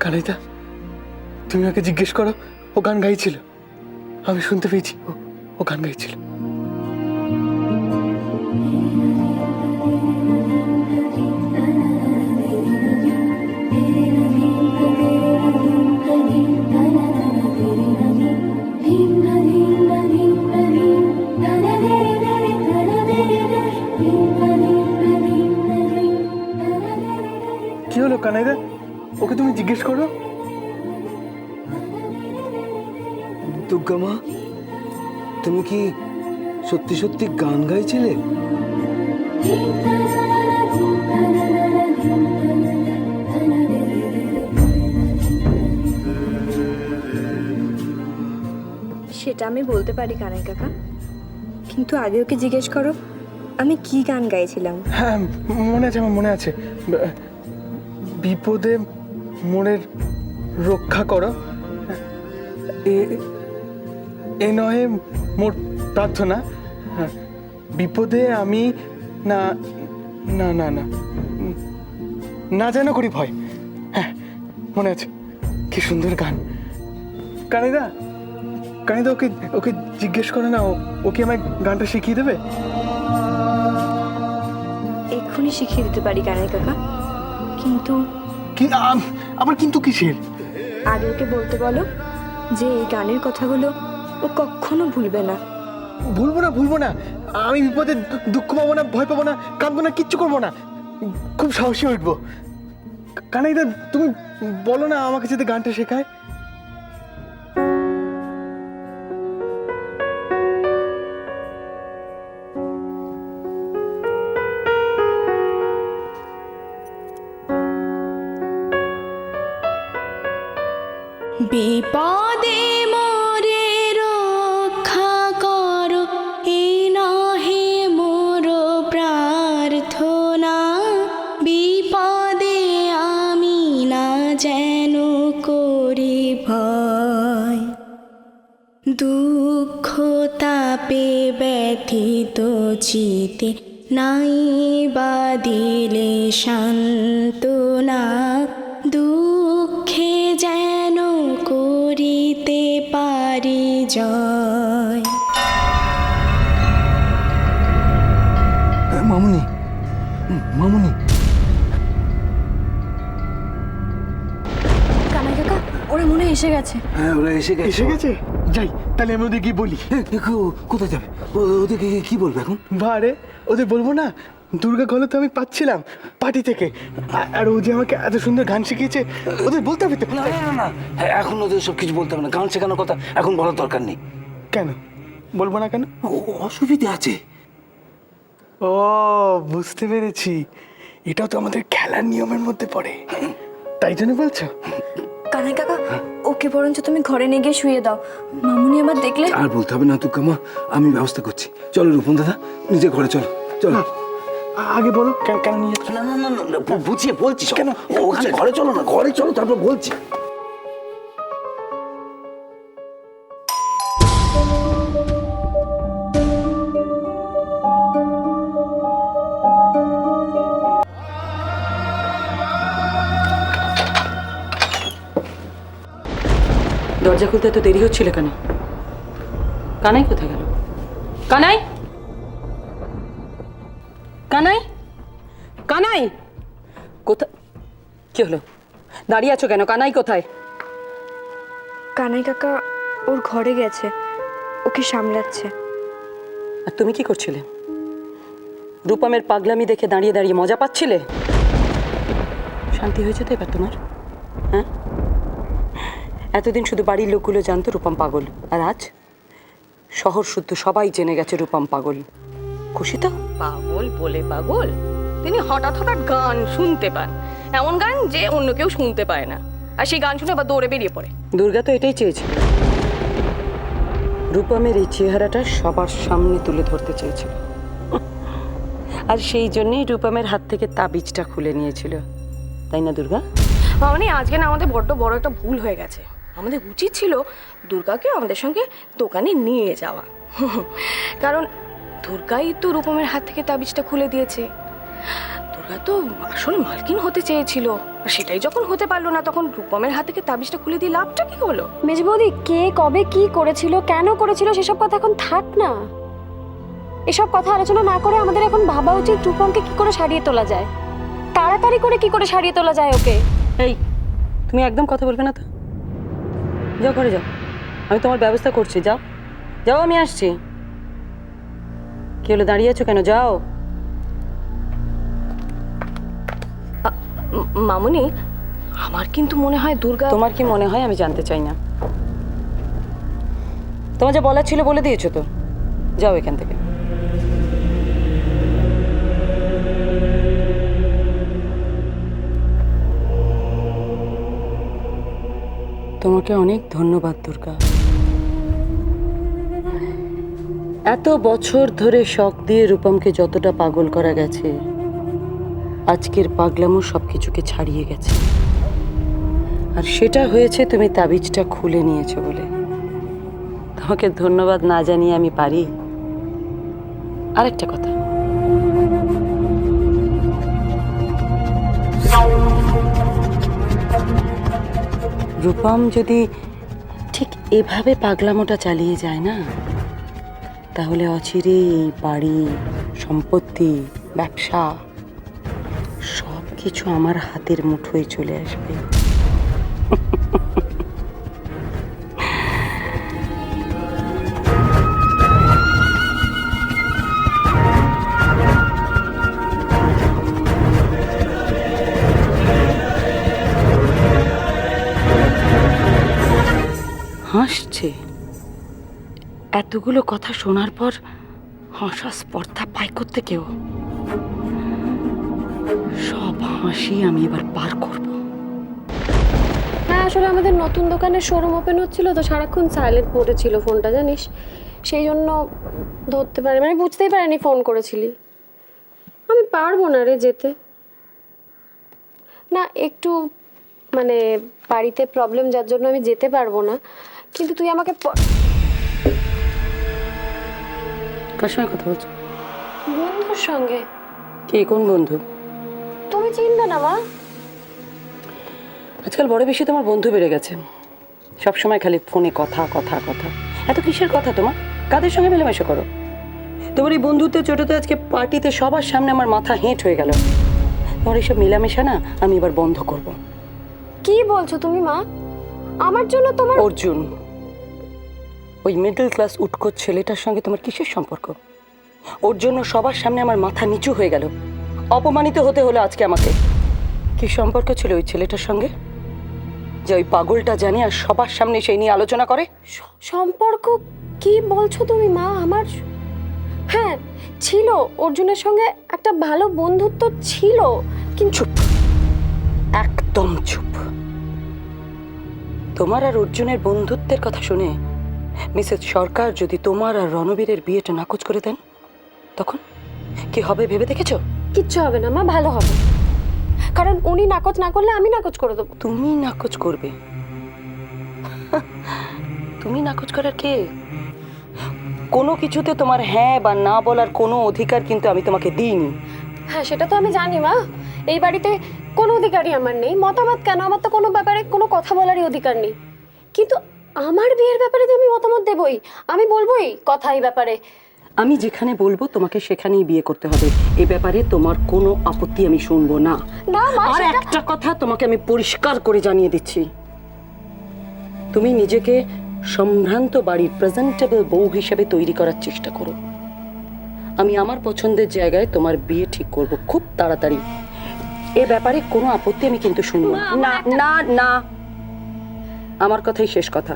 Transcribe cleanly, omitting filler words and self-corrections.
কানাইদা, তুমি ওকে জিজ্ঞেস করো, ও গান গাইছিল। আমি শুনতে পেয়েছি ও গান গাইছিল। কি হলো কানাইদা, ওকে তুমি জিজ্ঞেস করো। দুর্গা মা, তুমি কি সত্যি সত্যি গান গাইছিলে? সেটা আমি বলতে পারি কানাই কাকা, কিন্তু আগে ওকে জিজ্ঞেস করো আমি কি গান গাইছিলাম। হ্যাঁ মনে আছে, আমার মনে আছে। বিপদে মোরের রক্ষা করো, এ নহে মোর প্রার্থনা। হ্যাঁ, বিপদে আমি না না না না না যেন করি ভয়। হ্যাঁ মনে আছে, কি সুন্দর গান। কানিদা, কানিদা, ওকে ওকে জিজ্ঞেস করে না, ও কি আমায় গানটা শিখিয়ে দেবে? এক্ষুনি শিখিয়ে দিতে পারি কানাই কাকা, কিন্তু কি আবার কিন্তু কিসের? আগে ওকে বলতে বলো যে এই গানের কথাগুলো ও কখনো ভুলবে না। ভুলবো না। আমি বিপদে দুঃখ পাবো না, ভয় পাবো না, কাঁদবো না, কিচ্ছু করবো না। খুব সাহসী উঠবো। কানাইদা, তুমি বলো না আমাকে যাতে গানটা শেখায়। বিপদে মোরে রক্ষা করো, এই নহে মোর প্রার্থনা। বিপদে আমি না যেন করি ভয়, দুঃখ তাপে ব্যথিত চিতে নাই বা দিলে সান্ত্বনা। দুঃখে যেন করিতে পারি জয়। মামুনি, মামুনি, কানাই কাকা, ওরা মনে হয় এসে গেছে। হ্যাঁ ওরা এসে এসে গেছে? যাই তাহলে আমি ওদের গিয়ে বলি। কোথায় যাবে? ওদেরকে কি বলবে এখন? বারে, ওদের বলবো না দুর্গা গলা তো আমি পাচ্ছিলাম পার্টি থেকে, আর ও যে আমাকে এত সুন্দর গান শিখিয়েছে, ওদের বলতে হবে তো। না না না, এখন ওদের সব কিছু বলতে হবে না, গান শেখানোর কথা এখন বলার দরকার নেই। কেন বলবো না কেন? অসুবিধা আছে। ও বুঝতে পেরেছি, এটাও তো আমাদের খেলার নিয়মের মধ্যে পড়ে, তাই জন্য বলছো? কানাই কাকা, ওকে বরঞ্চ তুমি ঘরে নিয়ে গিয়ে শুয়ে দাও, মামুনি আবার দেখলে। আর বলতে হবে না দুর্গা মা, আমি ব্যবস্থা করছি। চলো রূপন দাদা, নিজে ঘরে চলো চলো। আগে বলো কেন কেন নিয়ে না না না না, বুঝিয়ে বলছি কেন। ওখানে ঘরে চলো না, ঘরে চলো, তারপর বলছি। দরজা খুলতে এত দেরি হচ্ছিল কেন? কানাই কোথায় গেল? কানাই, কানাই, কানাই কোথায়? কি হলো, দাঁড়িয়ে আছো কেন? কানাই কোথায়? কানাই কাকা ওর ঘরে গেছে, ওকে সামলাচ্ছে। আর তুমি কি করছিলে? রূপমের পাগলামি দেখে দাঁড়িয়ে দাঁড়িয়ে মজা পাচ্ছিলে? শান্তি হয়েছে তো এবার তোমার? হ্যাঁ, এতদিন শুধু বাড়ির লোকগুলো জানতো রূপম পাগল, আর আজ শহর শুদ্ধ সবাই জেনে গেছে রূপম পাগল। খুশি তো? পাগল বলে পাগল, তিনি হঠাৎ হঠাৎ গান শুনতে পান, এমন গান যে অন্য কেউ শুনতে পায় না, আর সেই গান শুনে আবার দৌড়ে বেরিয়ে পড়ে। দুর্গা তো এটাই চেয়েছিল, রূপমের এই চেহারাটা সবার সামনে তুলে ধরতে চেয়েছিল, আর সেই জন্যই রূপমের হাত থেকে তাবিজটা খুলে নিয়েছিল, তাই না দুর্গা? মানে আজকে না আমাদের বড্ড বড় একটা ভুল হয়ে গেছে। আমাদের উচিত ছিল দুর্গাকে আমাদের সঙ্গে দোকানে নিয়ে যাওয়া, কারণ দুর্গাই তো রূপমের হাত থেকে তাবিজটা খুলে দিয়েছে। দুর্গা তো আসল মালকিন হতে চেয়েছিল, আর সেটাই যখন হতে পারলো না তখন রূপমের হাত থেকে তাবিজটা খুলে দিয়ে লাভটা কি হলো? মেজ বৌদি, কে কবে কি করেছিল, কেন করেছিল, সেসব কথা এখন থাক না। এসব কথা আলোচনা না করে আমাদের এখন ভাবা উচিত রূপমকে কি করে সারিয়ে তোলা যায়, তাড়াতাড়ি করে কি করে সারিয়ে তোলা যায় ওকে। এই, তুমি একদম কথা বলবে না তো। যাও ঘরে যাও, আমি তোমার ব্যবস্থা করছি। যাও যাও, আমি আসছি। কি হলো, দাঁড়িয়ে আছো কেন? যাও। মামুনি, আমার কিন্তু মনে হয় দুর্গা... তোমার কি মনে হয় আমি জানতে চাই না। তোমার যা বলার ছিল বলে দিয়েছো তো, যাও এখান থেকে। তোমাকে অনেক ধন্যবাদ দুর্গা। এত বছর ধরে শখ দিয়ে রূপমকে যতটা পাগল করা গেছে, আজকের পাগলামো সবকিছুকে ছাড়িয়ে গেছে। আর সেটা হয়েছে তুমি তাবিজটা খুলে নিয়েছো বলে। তোমাকে ধন্যবাদ না জানিয়ে আমি পারি? আরেকটা কথা, রূপম যদি ঠিক এভাবে পাগলামোটা চালিয়ে যায় না, তাহলে অচিরেই এই বাড়ি, সম্পত্তি, ব্যবসা সব কিছু আমার হাতের মুঠোয় চলে আসবে। হাসছে। এতগুলো কথা শোনার পর হাসা স্পর্ধা পাই করতে কেউ। সব হাসি আমি এবার পার করব। হ্যাঁ, আসলে আমাদের নতুন দোকানের শোরুম ওপেন হচ্ছিল তো সারাক্ষণ সাইলেন্ট মোডে ছিল ফোনটা, জানিস, সেই জন্য ধরতে পারি, মানে বুঝতেই পারিনি ফোন করেছিলি। আমি পারবো না রে যেতে, না একটু মানে বাড়িতে প্রবলেম, যার জন্য আমি যেতে পারবো না। কিন্তু তুই আমাকে কার সঙ্গে কথা বলছো? বন্ধুর সঙ্গে। কে, কোন বন্ধু? তুমি চিনবে না মা। আজকাল বড় বেশি তোমার বন্ধু বেড়ে গেছে। সবসময় খালি ফোনে কথা কথা কথা। এত কিসের কথা তোমার? কাদের সঙ্গে মেলামেশা করো? তোমার এই বন্ধুত্বের চোটে আজকে পার্টিতে সবার সামনে আমার মাথা হেঁট হয়ে গেল। তোমার এইসব মেলামেশা না আমি এবার বন্ধ করব। কি বলছো তুমি মা? আমার জন্য তোমার... অর্জুন, ওই মিডল ক্লাস উটকো ছেলেটার সঙ্গে তোমার কিসের সম্পর্ক? ওর জন্য সবার সামনে আমার মাথা নিচু হয়ে গেল, অপমানিত হতে হলো আজকে আমাকে। কি সম্পর্ক ছিল ওই ছেলেটার সঙ্গে যে ওই পাগলটা জানি আর সবার সামনে সেই নিয়ে আলোচনা করে? সম্পর্ক কি বলছো তুমি মা? আমার হ্যাঁ ছিল, অর্জুনের সঙ্গে একটা ভালো বন্ধুত্ব ছিল, কিন্তু... চুপ, একদম চুপ। তোমার আর অর্জুনের বন্ধুত্বের কথা শুনে মিসেস সরকার যদি তোমার আর রণবীরের বিয়েটা নাকচ করে দেন, তখন কি হবে ভেবে দেখেছো? কিচ্ছু হবে না মা, ভালো হবে, কারণ উনি নাকচ না করলে আমি নাকচ করে দেবো। তুমি নাকচ করবে? তুমি নাকচ করার কে? কোনো কিছুতে তোমার হ্যাঁ বা না বলার কোনো অধিকার কিন্তু আমি তোমাকে দিইনি। হ্যাঁ সেটা তো আমি জানি মা, এই বাড়িতে কোনো অধিকারই আমার নেই। মতামত কেন, আমার তো কোনো ব্যাপারে কোনো কথা বলারই অধিকার নেই। কিন্তু আমার বিয়ের ব্যাপারে তো আমি মতামত দেবই, আমি বলবোই কথা এই ব্যাপারে। আমি যেখানে বলবো তোমাকে সেখানেই বিয়ে করতে হবে। এ ব্যাপারে তোমার কোনো আপত্তি আমি শুনবো না। না মা, আর একটা কথা তোমাকে আমি পরিষ্কার করে জানিয়ে দিচ্ছি, তুমি নিজেকে সম্ভ্রান্ত বাড়ির প্রেজেন্টেবল বউ হিসেবে তৈরি করার চেষ্টা করো। আমি আমার পছন্দের জায়গায় তোমার বিয়ে ঠিক করব খুব তাড়াতাড়ি। এ ব্যাপারে কোনো আপত্তি আমি কিন্তু শুনবো না। না না, আমার কথাই শেষ কথা।